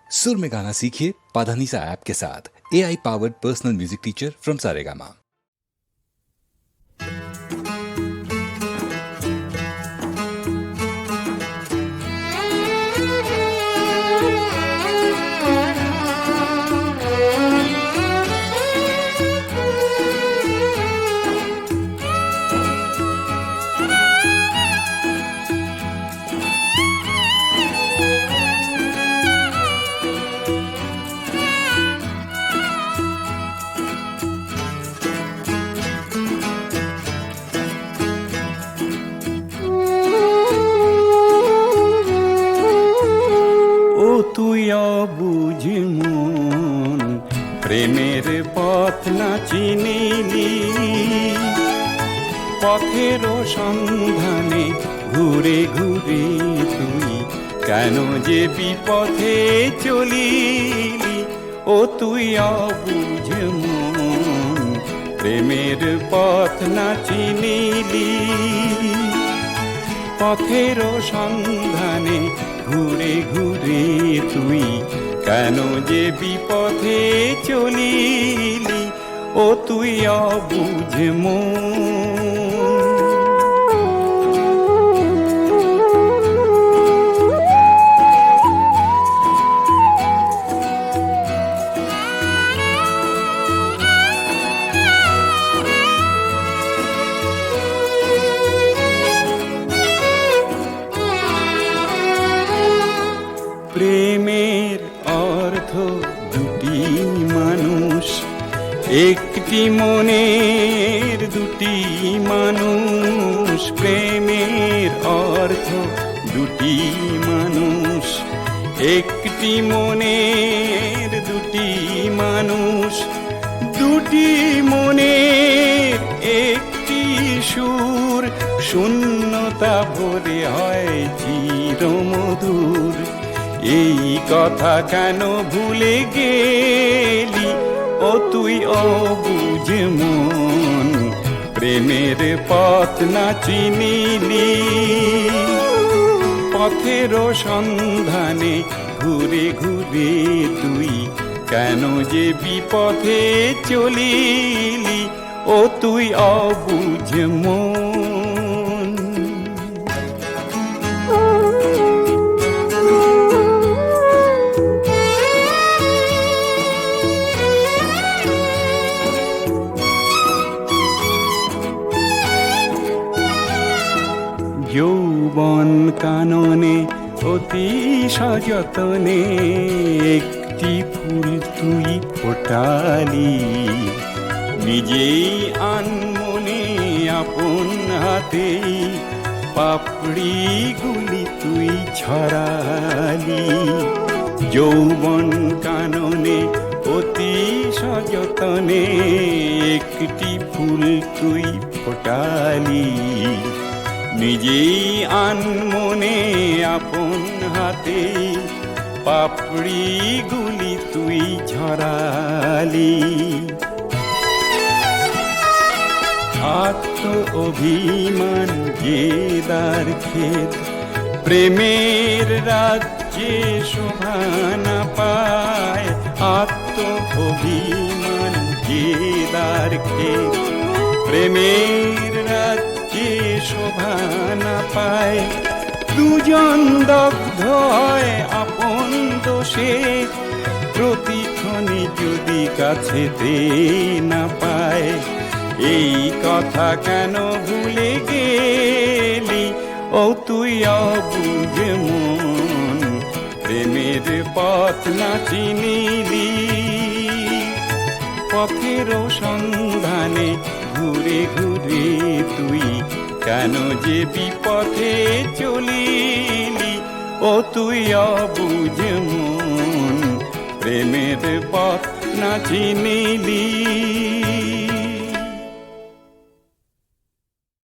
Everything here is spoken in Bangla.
सुर में गाना सीखिए पाधानीसा ऐप के साथ। AI powered personal music teacher from Saregama. তুই অবুঝ মন প্রেমের পথ না চিনিলি, পথের সন্ধানে ঘুরে ঘুরে তুই কেন যে বিপথে চলিলি। ও তুই অবুঝ মন প্রেমের পথ না চিনিলি, পথের সন্ধানে ঘুরে ঘুরে তুই কেন যে বিপথে চলিলি। ও তুই অবুঝ মন। প্রেমের অর্থ দুটি মানুষ, একটি মনের দুটি মানুষ। প্রেমের অর্থ দুটি মানুষ, একটি মনের দুটি মানুষ। দুটি মনের একটি সুর, শূন্যতা ভরে হয় চিরমধুর। এই কথা কেন ভুলে গেলি? ও তুই অবুঝ মন প্রেমের পথ না চিনিলি, পথের সন্ধানে ঘুরে ঘুরে তুই কেন যে বিপথে চলিলি। ও তুই অবুঝ মন। যৌবন কাননে অতি সযতনে একটি ফুল তুই ফোটালি, নিজেই আনমনে আপন হাতে পাপড়ি গুলি তুই ছড়ালি। যৌবন কাননে অতি সযতনে একটি ফুল তুই ফোটালি, নিজেই আনমনে আপন হাতে পাপড়ি গুলি তুই ঝরালি। আত্ম অভিমান জেদার ক্ষেত, প্রেমের রাজ্যে শোভা না পায়। আত্ম অভিমান জেদার ক্ষেত, প্রেমের রাজ্যে শোভা না পায়। দুজন দগ্ধ হয় আপন দোষে, প্রতিক্ষণে যদি কাছেতে না পায়। এই কথা কেন ভুলে গেলি? ও তুই অবুঝ মন প্রেমের পথ না চিনিলি, পথের সন্ধানে ঘুরে ঘুরে তুই কেন যে বিপথে চলিলি। ও তুই অবুঝ মন প্রেমের পথ না চিনিলি।